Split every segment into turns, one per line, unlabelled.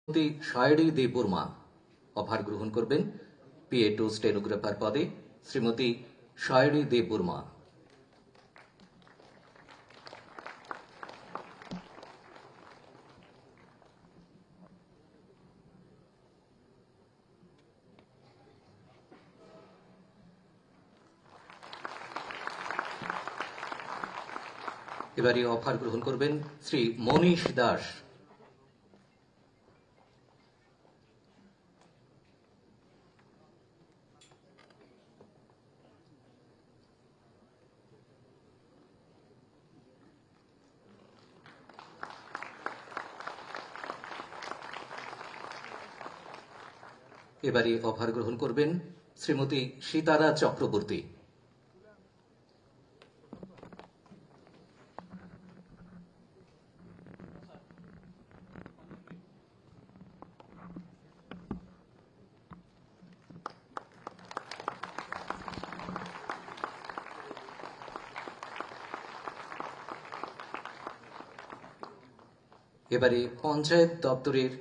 Shrimati শায়রি Debbarma offer গ্রহণ করবেন PA2 stenographer পদে। শ্রীমতী শায়রি দেববর্মা। এবারে অফার গ্রহণ করবেন শ্রী মনীষ দাস। এবারে অফার গ্রহণ করবেন শ্রীমতী সীতারা চক্রবর্তী। এবারে পঞ্চায়েত দপ্তরের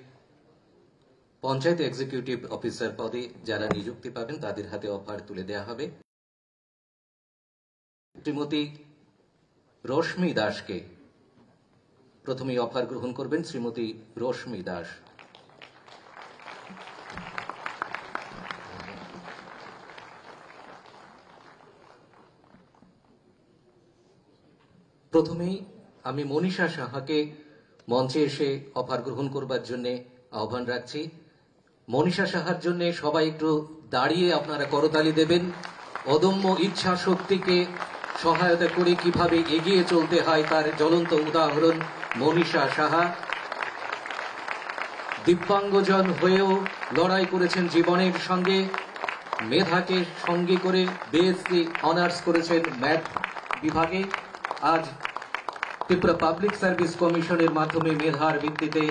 পঞ্চায়েত এক্সিকিউটিভ অফিসার পদে যারা নিযুক্তি পাবেন তাদের হাতে অফার তুলে দেওয়া হবে। শ্রীমতী রশ্মি দাসকে প্রথমেই অফার গ্রহণ করবেন শ্রীমতী রশ্মি দাস। প্রথমেই আমি মনীষা সাহাকে মঞ্চে এসে অফার গ্রহণ করবার জন্য আহ্বান রাখছি। মনীষা সাহার জন্য সবাই একটু দাঁড়িয়ে আপনারা করতালি দেবেন। অদম্য ইচ্ছা শক্তিকে সহায়তা করে কিভাবে এগিয়ে চলতে হয় তার জ্বলন্ত উদাহরণ মনীষা সাহা। দিব্যাঙ্গজন হয়েও লড়াই করেছেন জীবনের সঙ্গে। মেধাকে সঙ্গে করে BSc অনার্স করেছেন ম্যাথ বিভাগে। আজ ত্রিপুরা পাবলিক সার্ভিস কমিশনের মাধ্যমে মেধার ভিত্তিতে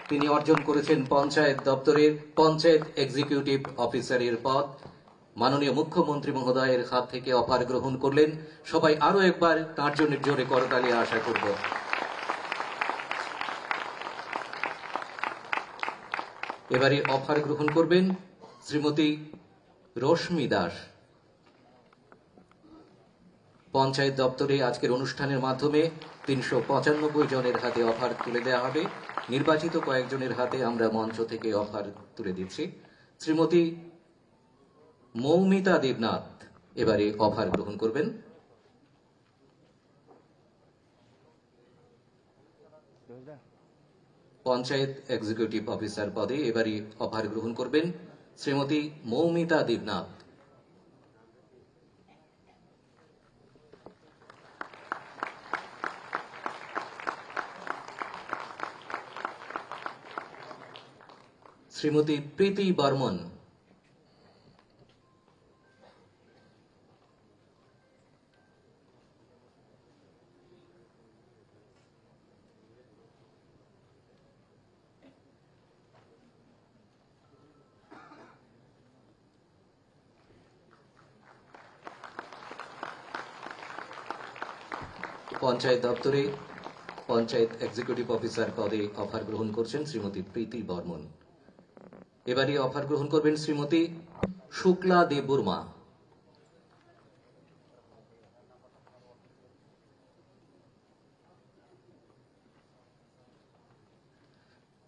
তিনি অর্জন করেছেন পঞ্চায়েত দপ্তরের পঞ্চায়েত এক্সিকিউটিভ অফিসারের পদ। মাননীয় মুখ্যমন্ত্রী মহোদয়ের হাত থেকে অফার গ্রহণ করলেন। সবাই আরো একবার তার জন্য জোরে করতালি আশা করব। এবারে অফার গ্রহণ করবেন শ্রীমতী রশ্মি দাস। পঞ্চায়েত দপ্তরে আজকের অনুষ্ঠানের মাধ্যমে 395 জনের হাতে অফার তুলে দেওয়া হবে। নির্বাচিত কয়েকজনের হাতে আমরা মঞ্চ থেকে অফার তুলে দিচ্ছি। শ্রীমতী মৌমিতা দেবনাথ এবারে অফার গ্রহণ করবেন। পঞ্চায়েত এক্সিকিউটিভ অফিসার পদে এবারে অফার গ্রহণ করবেন শ্রীমতী মৌমিতা দেবনাথ। শ্রীমতী প্রীতি বর্মন। পঞ্চায়েত দপ্তরে পঞ্চায়েত এক্সিকিউটিভ অফিসার পদে অফার গ্রহণ করছেন শ্রীমতী প্রীতি বর্মন। এবারে অফার গ্রহণ করবেন শ্রীমতী শুক্লা দেববর্মা।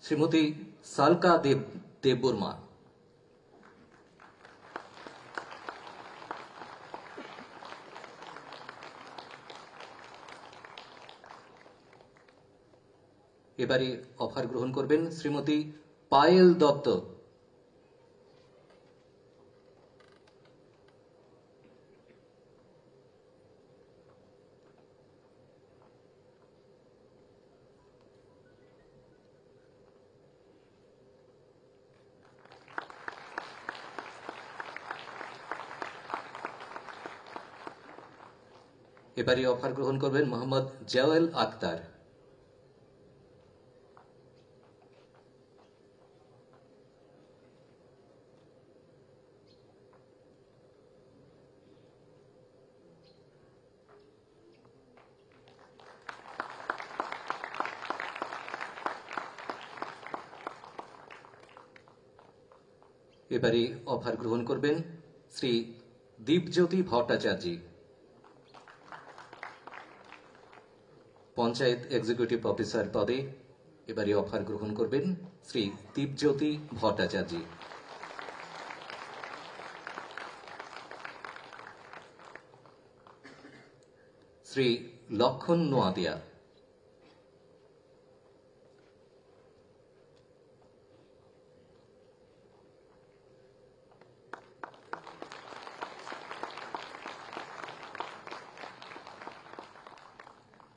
শ্রীমতী সালকা দেববর্মা। এবারে অফার গ্রহণ করবেন শ্রীমতী পায়েল দত্ত। এবারে অফার গ্রহণ করবেন মোহাম্মদ জওয়েল আক্তার। এবারে অফার গ্রহণ করবেন শ্রী দীপজ্যোতি ভট্টাচার্য, পঞ্চায়েত এক্সিকিউটিভ অফিসার পদে এবারে অফার গ্রহণ করবেন শ্রী দীপজ্যোতি ভট্টাচার্য। শ্রী লক্ষণ নোয়াদিয়া,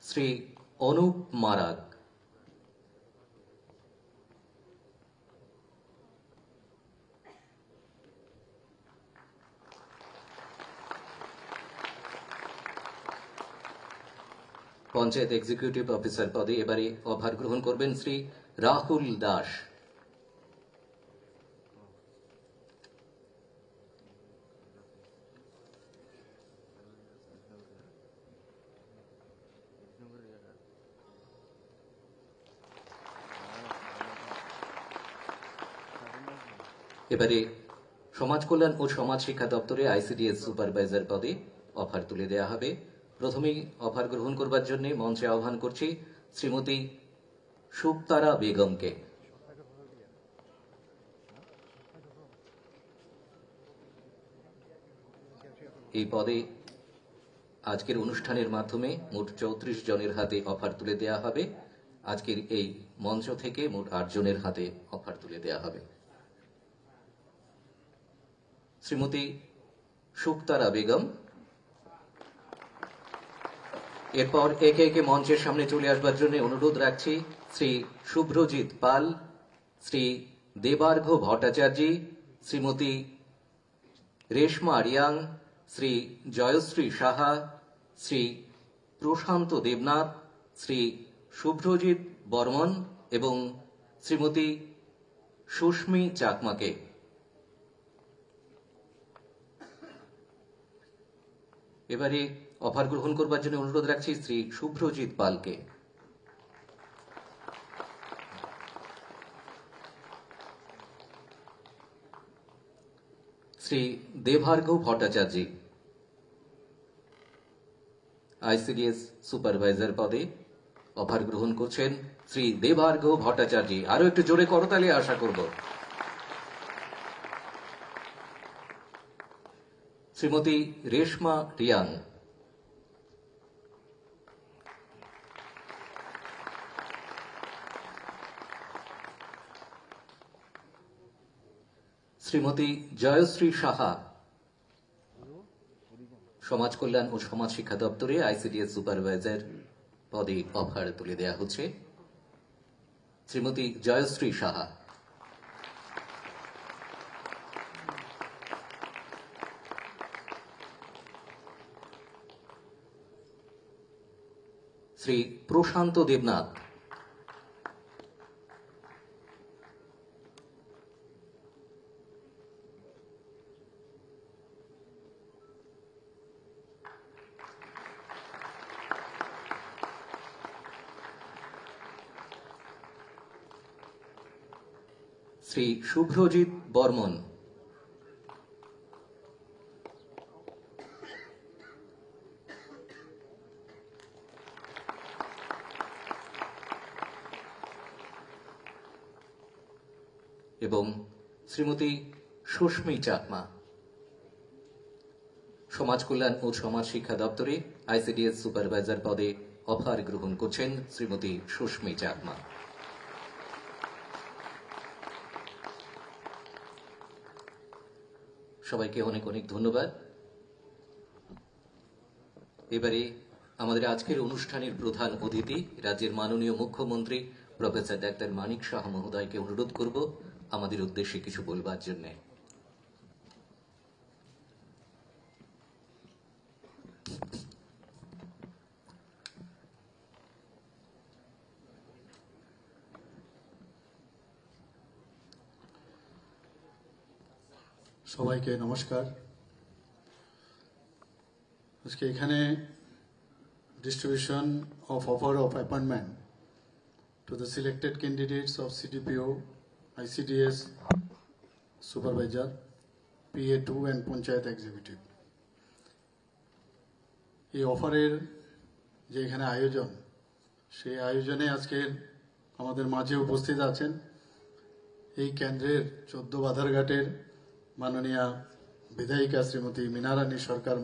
শ্রী অনুপ মারাগ, পঞ্চায়েত এক্সিকিউটিভ অফিসার পদে এবারে অফার গ্রহণ করবেন শ্রী রাহুল দাস। এবারে সমাজ কল্যাণ ও সমাজ শিক্ষা দপ্তরে আইসিডিএস সুপারভাইজার পদে অফার তুলে দেওয়া হবে। প্রথমেই অফার গ্রহণ করবার জন্য মঞ্চে আহ্বান করছি শ্রীমতী শুভতারা বেগমকে। এই পদে আজকের অনুষ্ঠানের মাধ্যমে মোট 34 জনের হাতে অফার তুলে দেওয়া হবে। আজকের এই মঞ্চ থেকে মোট 8 জনের হাতে অফার তুলে দেওয়া হবে। শ্রীমতী শুভতারা বেগম, এরপর একে একে মঞ্চের সামনে চলে আসবার জন্য অনুরোধ রাখছি শ্রী শুভ্রজিৎ পাল, শ্রী দেবার্ঘ ভট্টাচার্য, শ্রীমতী রেশমা রিয়াং, শ্রী জয়শ্রী সাহা, শ্রী প্রশান্ত দেবনাথ, শ্রী শুভ্রজিৎ বর্মন এবং শ্রীমতী সুস্মি চাকমাকে। এবারে অফার গ্রহণ করবার জন্য অনুরোধ রাখছি শ্রী শুভ্রজিৎ পালকে। শ্রী দেবার্ঘ ভট্টাচার্য, আইসিডিএস সুপারভাইজার পদে অফার গ্রহণ করছেন শ্রী দেবার্ঘ ভট্টাচার্য। আরো একটু জোরে করতালি আশা করব। শ্রীমতী রেশমা রিয়াং, শ্রীমতী জয়শ্রী সাহা, সমাজ কল্যাণ ও সমাজ শিক্ষা দপ্তরে আইসিডিএস সুপারভাইজার পদে অফার তুলে দেওয়া হচ্ছে। শ্রীমতী জয়শ্রী সাহা, শ্রী প্রশান্ত দেবনাথ, শ্রী শুভ্রজিৎ বর্মন, এবং শ্রীমতী সুস্মি চাকমা। সমাজ কল্যাণ ও সমাজ শিক্ষা দপ্তরে আইসিডিএস সুপারভাইজার পদে অফার গ্রহণ করছেন শ্রীমতী সুস্মি চাকমা। সবাইকে অনেক অনেক ধন্যবাদ। এবারে আমাদের আজকের অনুষ্ঠানের প্রধান অতিথি রাজ্যের মাননীয় মুখ্যমন্ত্রী প্রফেসর ডাক্তার মানিক সাহা মহোদয়কে অনুরোধ করব আমাদের উদ্দেশ্যে কিছু বলবার জন্য।
সবাইকে নমস্কার। আজকে এখানে distribution of offer of appointment to the selected candidates of CDPO, ICDS supervisor, PA2 and panchayat executive. এই অফারের যে এখানে আয়োজন, সেই আয়োজনে আজকের আমাদের মাঝে উপস্থিত আছেন এই কেন্দ্রের 14 বাধারঘাটের মাননীয়া বিধায়িকা শ্রীমতী মীনারানী সরকার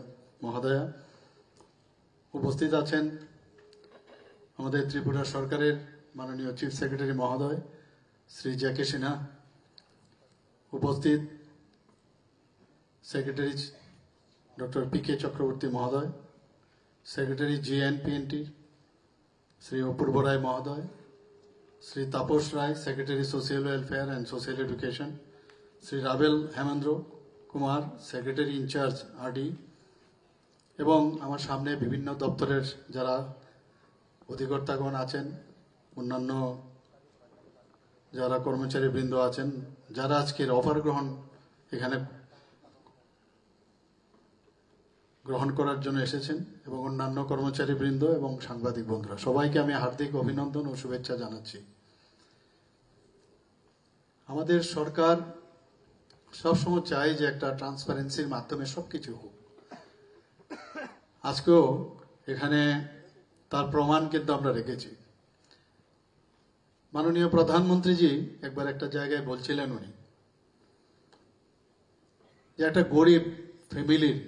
মহোদয়া, উপস্থিত আছেন আমাদের ত্রিপুরা সরকারের মাননীয় চিফ সেক্রেটারি মহোদয় শ্রী জ্যাকে সিনহা, উপস্থিত সেক্রেটারি ডক্টর PK চক্রবর্তী মহোদয়, সেক্রেটারি GNPNT শ্রী অপূর্ব রায় মহোদয়, Shri Tapas Roy, secretary social welfare and social education, Shri Rabel Hemendra Kumar, secretary incharge RD, এবং আমার সামনে বিভিন্ন দপ্তরের যারা অধিকর্তাগণ আছেন, অন্যান্য যারা কর্মচারী বৃন্দ আছেন, যারা আজকের অফার এখানে গ্রহণ করার জন্য এসেছেন, এবং অন্যান্য কর্মচারী বৃন্দ এবং সাংবাদিক বন্ধুরা, সবাইকে আমি হার্দিক অভিনন্দন ও শুভেচ্ছা জানাচ্ছি। আমাদের সরকার সবসময় চায় যে একটা ট্রান্সপারেন্সির মাধ্যমে সবকিছু হোক। আজকেও এখানে তার প্রমাণ কিন্তু আমরা রেখেছি। মাননীয় প্রধানমন্ত্রীজি একবার একটা জায়গায় বলছিলেন উনি যে একটা গরিব ফ্যামিলির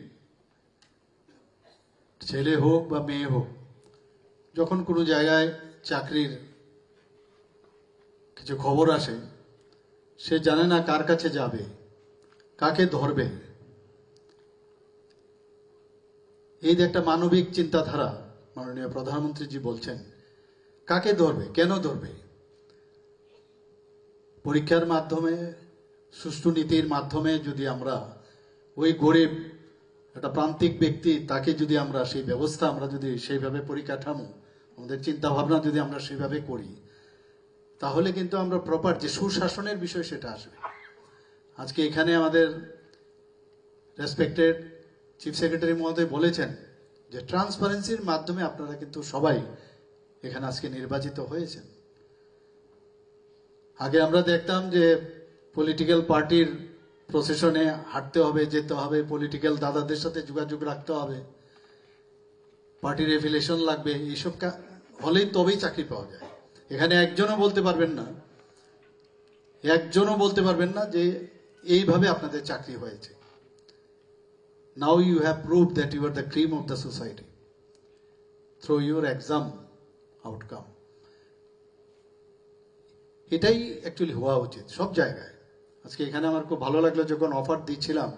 ছেলে হোক বা মেয়ে হোক, যখন কোনো জায়গায় চাকরির কিছু খবর আসে, সে জানে না কার কাছে যাবে, কাকে ধরবে। এই যে একটা মানবিক চিন্তাধারা মাননীয় প্রধানমন্ত্রীজি বলছেন, কাকে ধরবে, কেন ধরবে? পরীক্ষার মাধ্যমে, সুষ্ঠু নীতির মাধ্যমে যদি আমরা ওই গরিব একটা প্রান্তিক ব্যক্তি, তাকে যদি আমরা সেই ব্যবস্থা আমরা যদি সেইভাবে পরিকাঠামো, আমাদের চিন্তা ভাবনা যদি আমরা সেইভাবে করি, তাহলে কিন্তু আমরা প্রপার যে সুশাসনের বিষয় সেটা আসবে। আজকে এখানে আমাদের রেসপেক্টেড চিফ সেক্রেটারি মহোদয় বলেছেন যে ট্রান্সপারেন্সির মাধ্যমে আপনারা কিন্তু সবাই এখানে আজকে নির্বাচিত হয়েছেন। আগে আমরা দেখতাম যে পলিটিক্যাল পার্টির প্রসেশনে হাঁটতে হবে, যেতে হবে, পলিটিক্যাল দাদাদের সাথে যোগাযোগ রাখতে হবে, পার্টির এফিলিয়েশন লাগবে, এইসব হলেই তবেই চাকরি পাওয়া যায়। এখানে একজনও বলতে পারবেন না যে এইভাবে আপনাদের চাকরি হয়েছে। Now you have proved that you are the cream of the society through your exam outcome. এটাই অ্যাকচুয়ালি হওয়া উচিত সব জায়গায়। আজকে এখানে আমার খুব ভালো লাগলো যখন অফার দিচ্ছিলাম,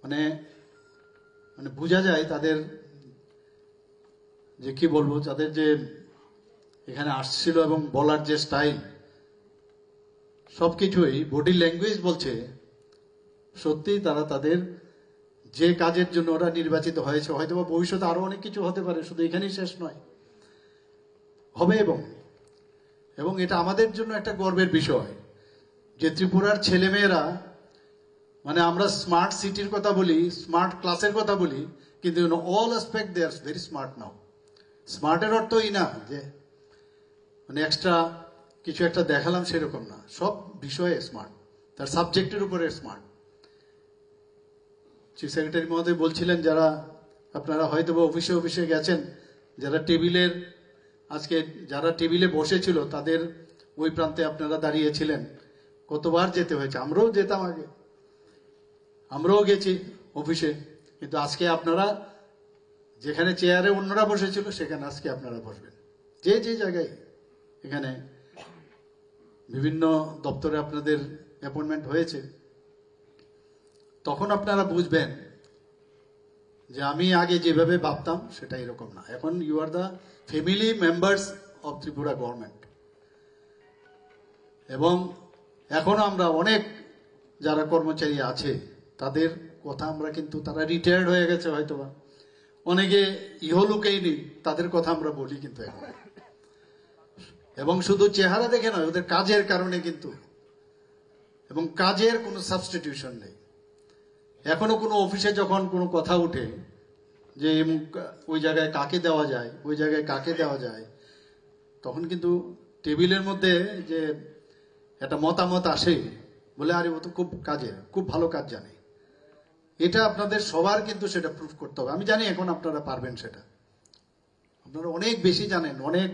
মানে বোঝা যায় তাদের যে কি বলবো, তাদের যে এখানে আসছিল এবং বলার যে স্টাইল, সবকিছুই বডি ল্যাঙ্গুয়েজ বলছে সত্যি তারা তাদের যে কাজের জন্য ওরা নির্বাচিত হয়েছে, হয়তো ভবিষ্যতে আরো অনেক কিছু হতে পারে, শুধু এখানেই শেষ নয়, হবে। এবং এটা আমাদের জন্য একটা গর্বের বিষয় যে ত্রিপুরার ছেলেমেয়েরা, মানে আমরা স্মার্ট সিটির কথা বলি, স্মার্ট ক্লাসের কথা বলি, কিন্তু all aspect they are very smart now. স্মার্টের অর্থই না যে মানে এক্সট্রা কিছু একটা দেখালাম সেরকম না, সব বিষয়ে স্মার্ট, তার সাবজেক্টের উপরে স্মার্ট। চিফ সেক্রেটারি মহোদয় বলছিলেন, যারা আপনারা হয়তো অফিসে গেছেন, যারা টেবিলে বসেছিল তাদের ওই প্রান্তে আপনারা দাঁড়িয়েছিলেন, কতবার যেতে হয়েছে। আমরাও যেতাম আগে, আমরাও গেছি অফিসে, কিন্তু আজকে আপনারা যেখানে চেয়ারে অন্যরা বসেছিল সেখানে আজকে আপনারা বসবেন। যে জায়গায় এখানে বিভিন্ন দপ্তরে আপনাদের অ্যাপয়েন্টমেন্ট হয়েছে, তখন আপনারা বুঝবেন যে আমি আগে যেভাবে ভাবতাম সেটা এরকম না। এখন you are the family members of Tripura government. এবং এখন আমরা অনেক যারা কর্মচারী আছে তাদের কথা আমরা কিন্তু, তারা রিটায়ার্ড হয়ে গেছে হয়তোবা, অনেকে ইহলোকেই নেই, তাদের কথা আমরা বলি কিন্তু এখন। এবং শুধু চেহারা দেখে নয়, ওদের কাজের কারণে কিন্তু, এবং কাজের কোনো সাবস্টিটিউশন নেই। এখনো কোনো অফিসে যখন কোনো কথা উঠে যে ওই জায়গায় কাকে দেওয়া যায়, ওই জায়গায় কাকে দেওয়া যায়, তখন কিন্তু টেবিলের মধ্যে যে একটা মতামত আসে বলে আরে ও তো খুব কাজের, খুব ভালো কাজ জানে। এটা আপনাদের সবার কিন্তু সেটা প্রুফ করতে হবে। আমি জানি এখন আপনারা পারবেন সেটা, আপনারা অনেক বেশি জানেন, অনেক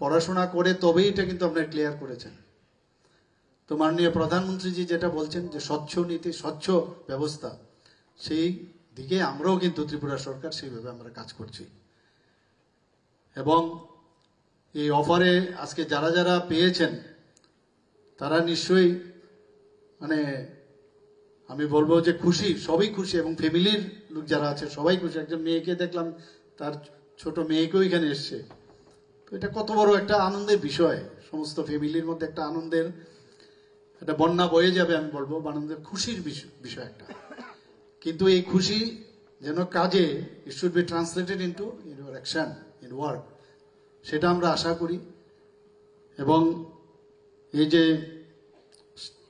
পড়াশোনা করে তবেই এটা কিন্তু আপনারা ক্লিয়ার করেছেন। তো মাননীয় প্রধানমন্ত্রীজি যেটা বলছেন যে স্বচ্ছ নীতি, স্বচ্ছ ব্যবস্থা, সেই দিকে আমরাও কিন্তু ত্রিপুরা সরকার সেইভাবে আমরা কাজ করছি। এবং এই অফারে আজকে যারা যারা পেয়েছেন তারা নিশ্চয়ই মানে আমি বলবো যে খুশি, সবই খুশি, এবং ফ্যামিলির লোক যারা আছে সবাই খুশি। একজন মেয়েকে দেখলাম, তার ছোট মেয়েকেও এখানে এসছে। তো এটা কত বড় একটা আনন্দের বিষয়, সমস্ত ফ্যামিলির মধ্যে একটা আনন্দের একটা বন্যা বয়ে যাবে, আমি বলবো আনন্দের খুশির বিষয় একটা। কিন্তু এই খুশি যেন কাজে, it should be translated into your action, in work, সেটা আমরা আশা করি। এবং এই যে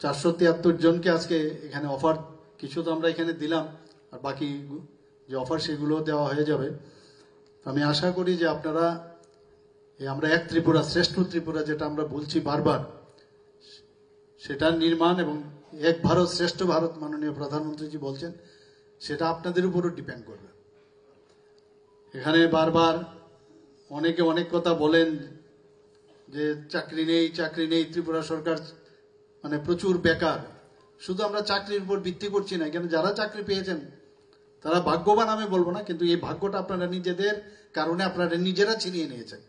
473 জনকে আজকে এখানে অফার, কিছু তো আমরা এখানে দিলাম, আর বাকি যে অফার সেগুলো দেওয়া হয়ে যাবে। আমি আশা করি যে আপনারা আমরা এক ত্রিপুরা শ্রেষ্ঠ ত্রিপুরা যেটা আমরা বলছি বারবার, সেটা নির্মাণ এবং এক ভারত শ্রেষ্ঠ ভারত মাননীয় প্রধানমন্ত্রীজি বলছেন, সেটা আপনাদের উপরও ডিপেন্ড করবে। এখানে বারবার অনেকে অনেক কথা বলেন যে চাকরি নেই, চাকরি নেই, ত্রিপুরা সরকার মানে প্রচুর বেকার। শুধু আমরা চাকরির উপর ভিত্তি করছি না, এখানে যারা চাকরি পেয়েছেন তারা ভাগ্যবান আমি বলবো না, কিন্তু এই ভাগ্যটা আপনারা নিজেদের কারণে আপনারা নিজেরা ছিনিয়ে নিয়েছেন।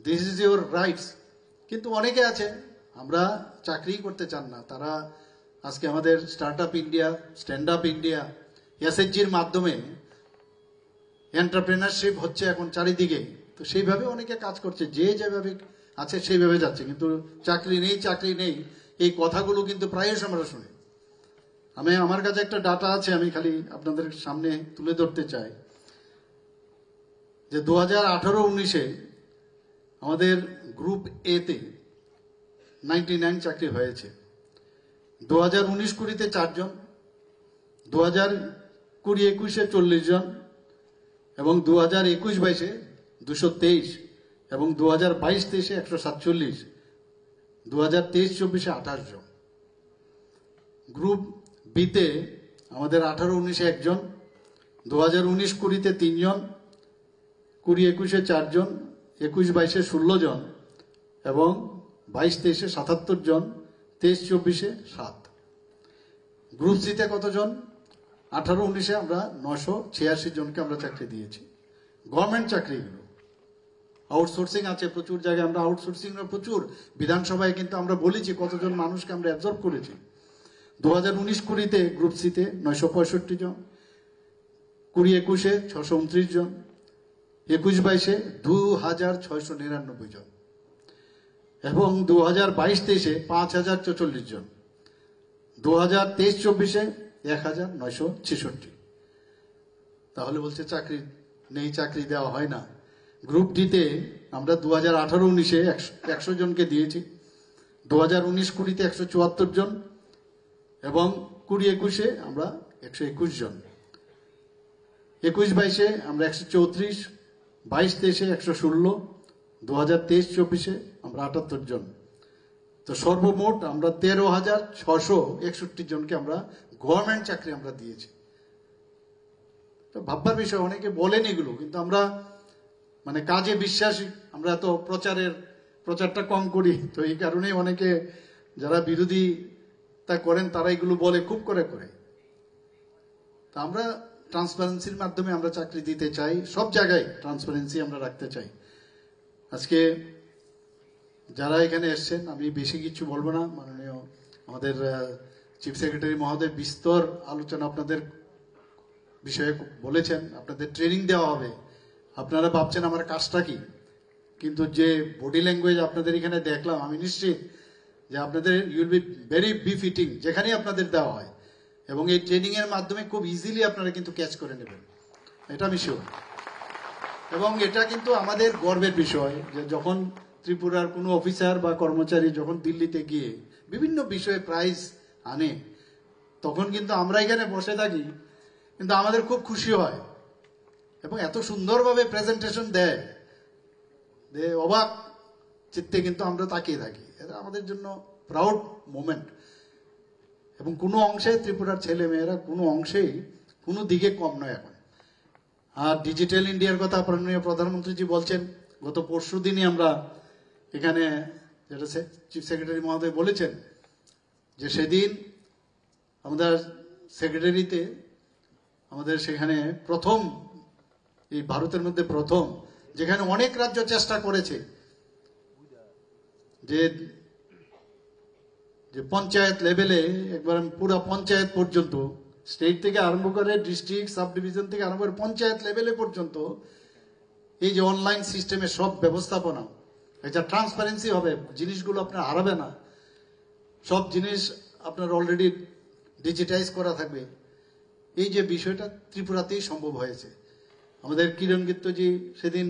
This is your rights. কিন্তু অনেকে আছে আমরা চাকরি করতে চান না, তারা আজকে আমাদের start up India, stand up India, এসএইচজির মাধ্যমে এন্টারপ্রেনারশিপ হচ্ছে এখন চারিদিকে। তো সেইভাবে অনেকে কাজ করছে, যে যেভাবে আছে সেইভাবে যাচ্ছে। কিন্তু চাকরি নেই, চাকরি নেই, এই কথাগুলো কিন্তু প্রায়শ আমরা শুনি। আমার কাছে একটা ডাটা আছে, আমি খালি আপনাদের সামনে তুলে ধরতে চাই যে 2018-19-এ আমাদের গ্রুপ এ তে 99 চাকরি হয়েছে, 2019-20 4 জন, 2020-21-এ 40 জন, এবং 2021-22-এ 223, এবং 2022-23-এ 147, 2023-24-এ 28 জন। গ্রুপ বিতে আমাদের 18-19-এ 1 জন, 2019-20-তে 3 জন, 20-21-এ 4 জন, 21-22-এ 16 জন, এবং 22-23-এ 77 জন, 23-24-এ 7। গ্রুপ সিতে কতজন? 18-19-এ আমরা 986 জনকে আমরা চাকরি দিয়েছি। গভর্নমেন্ট চাকরিগুলো, আউটসোর্সিং আছে প্রচুর জায়গায়, আমরা আউটসোর্সিং প্রচুর, বিধানসভায় কিন্তু আমরা বলেছি কতজন মানুষকে আমরা অ্যাবজর্ব করেছি। 2019-20-তে গ্রুপ সিতে 965 জন, 20-21-এ 629 জন, 21-22-এ 2699 জন, এবং 2022-23-এ 5044 জন, 2023-24-এ 1966। তাহলে বলছে চাকরি নেই, চাকরি দেওয়া হয় না। গ্রুপ ডিতে আমরা 2018-19-এ 100 জনকে দিয়েছি, 2019-20-তে 174 জন, এবং 20-21-এ আমরা 121 জন, 21-22-এ আমরা 134, 22-23-এ 116, 2023-24-এ আমরা 78 জন। তো সর্বমোট আমরা 13,661 জনকে আমরা গভর্নমেন্ট চাকরি আমরা দিয়েছি। তো ভাববার বিষয়, অনেকে বলেন এগুলো, কিন্তু আমরা মানে কাজে বিশ্বাসী, আমরা তো প্রচারটা কম করি। তো এই কারণেই অনেকে যারা বিরোধিতা করেন তারা এগুলো বলে খুব করে। তা আমরা ট্রান্সপারেন্সির মাধ্যমে আমরা চাকরি দিতে চাই, সব জায়গায় ট্রান্সপারেন্সি আমরা রাখতে চাই। আজকে যারা এখানে এসছেন, আমি বেশি কিছু বলবো না, মাননীয় আমাদের চিফ সেক্রেটারি মহোদয় বিস্তর আলোচনা আপনাদের বিষয়ে বলেছেন। আপনাদের ট্রেনিং দেওয়া হবে। আপনারা ভাবছেন আমার কাজটা কি, কিন্তু যে বডি ল্যাঙ্গুয়েজ আপনাদের এখানে দেখলাম, আমি নিশ্চিত যে আপনাদের ইউল বি ভেরি বিফিটিং যেখানেই আপনাদের দেওয়া হয়, এবং এই ট্রেনিং এর মাধ্যমে খুব ইজিলি আপনারা কিন্তু ক্যাচ করে নেবেন, এটা আমি শিওর। এবং এটা কিন্তু আমাদের গর্বের বিষয় যে যখন ত্রিপুরার কোনো অফিসার বা কর্মচারী যখন দিল্লিতে গিয়ে বিভিন্ন বিষয়ে প্রাইজ আনে, তখন কিন্তু আমরা এখানে বসে থাকি, কিন্তু আমাদের খুব খুশি হয়, এবং এত সুন্দরভাবে প্রেজেন্টেশন দেয় যে অবাক চিত্তে কিন্তু আমরা তাকিয়ে থাকি। এটা আমাদের জন্য প্রাউড মোমেন্ট। এবং কোনো অংশে ত্রিপুরার ছেলে মেয়েরা কোনো অংশেই কোনো দিকে কম নয় এখন। আর ডিজিটাল ইন্ডিয়ার কথা মাননীয় প্রধানমন্ত্রীজি বলছেন, গত পরশু দিনই আমরা এখানে যেটা চিফ সেক্রেটারি মহোদয় বলেছেন যে সেদিন আমাদের সেক্রেটারিতে আমাদের সেখানে প্রথম, এই ভারতের মধ্যে প্রথম, যেখানে অনেক রাজ্য চেষ্টা করেছে যে পঞ্চায়েত লেভেলে একবার পুরো পঞ্চায়েত পর্যন্ত, স্টেট থেকে আরম্ভ করে ডিস্ট্রিক্ট সাব ডিভিশন থেকে আরম্ভ করে পঞ্চায়েত লেভেলে পর্যন্ত এই যে অনলাইন সিস্টেমে সব ব্যবস্থাপনা, এটা ট্রান্সপারেন্সি হবে, জিনিসগুলো আপনার হারাবে না, সব জিনিস আপনার অলরেডি ডিজিটাইজ করা থাকবে। এই যে বিষয়টা ত্রিপুরাতেই সম্ভব হয়েছে। আমাদের কিরণ গিত্তজি সেদিন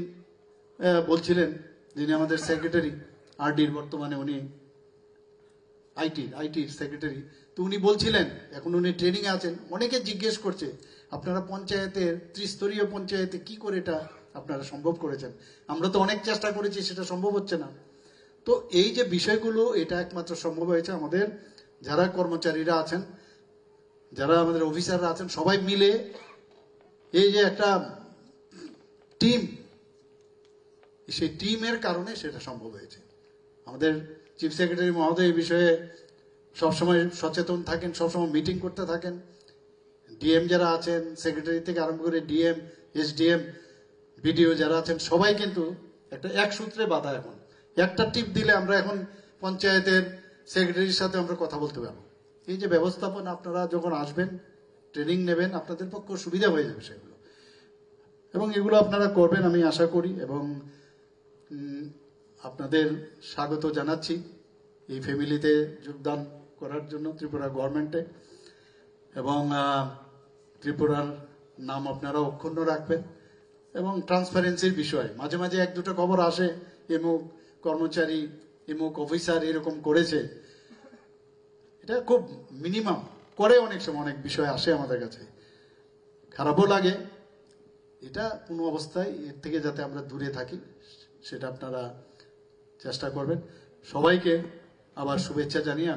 বলছিলেন, যিনি আমাদের সেক্রেটারি আরডির, বর্তমানে উনি আইটির সেক্রেটারি, তো উনি বলছিলেন এখন উনি ট্রেনিং এ আছেন, অনেকে জিজ্ঞেস করছে আপনারা পঞ্চায়েতের ত্রিস্তরীয় পঞ্চায়েতে কি করে এটা আপনারা সম্ভব করেছেন, আমরা তো অনেক চেষ্টা করেছি সেটা সম্ভব হচ্ছে না। তো এই যে বিষয়গুলো, এটা একমাত্র সম্ভব হয়েছে আমাদের যারা কর্মচারীরা আছেন, যারা আমাদের অফিসাররা আছেন, সবাই মিলে এই যে একটা টিম, সেই টিমের কারণে সেটা সম্ভব হয়েছে। আমাদের চিফ সেক্রেটারি মহোদয় এই বিষয়ে সবসময় সচেতন থাকেন, সবসময় মিটিং করতে থাকেন। ডিএম যারা আছেন, সেক্রেটারি থেকে আরম্ভ করে ডিএম, এসডিএম, বিডিও যারা আছেন, সবাই কিন্তু একটা এক সূত্রে বাঁধা। এখন একটা টিপ দিলে আমরা এখন পঞ্চায়েতের সেক্রেটারির সাথে আমরা কথা বলতে পারবো। এই যে ব্যবস্থাপনা, আপনারা যখন আসবেন ট্রেনিং নেবেন, আপনাদের পক্ষে সুবিধা হয়ে যাবে সেগুলো, এবং এগুলো আপনারা করবেন আমি আশা করি। এবং আপনাদের স্বাগত জানাচ্ছি এই ফ্যামিলিতে যোগদান করার জন্য ত্রিপুরা গভর্নমেন্টে, এবং ত্রিপুরার নাম আপনারা অক্ষুণ্ণ রাখবেন। এবং ট্রান্সপারেন্সির বিষয় মাঝে মাঝে এক দুটো খবর আসে, এমুক কর্মচারী, এমুক অফিসার এরকম করেছে, এটা খুব মিনিমাম করে, অনেক সময় অনেক বিষয় আসে আমাদের কাছে, খারাপও লাগে। এটা কোনো অবস্থায় এর থেকে যাতে আমরা দূরে থাকি সেটা আপনারা চেষ্টা করবেন। সবাইকে আবার শুভেচ্ছা জানিয়ে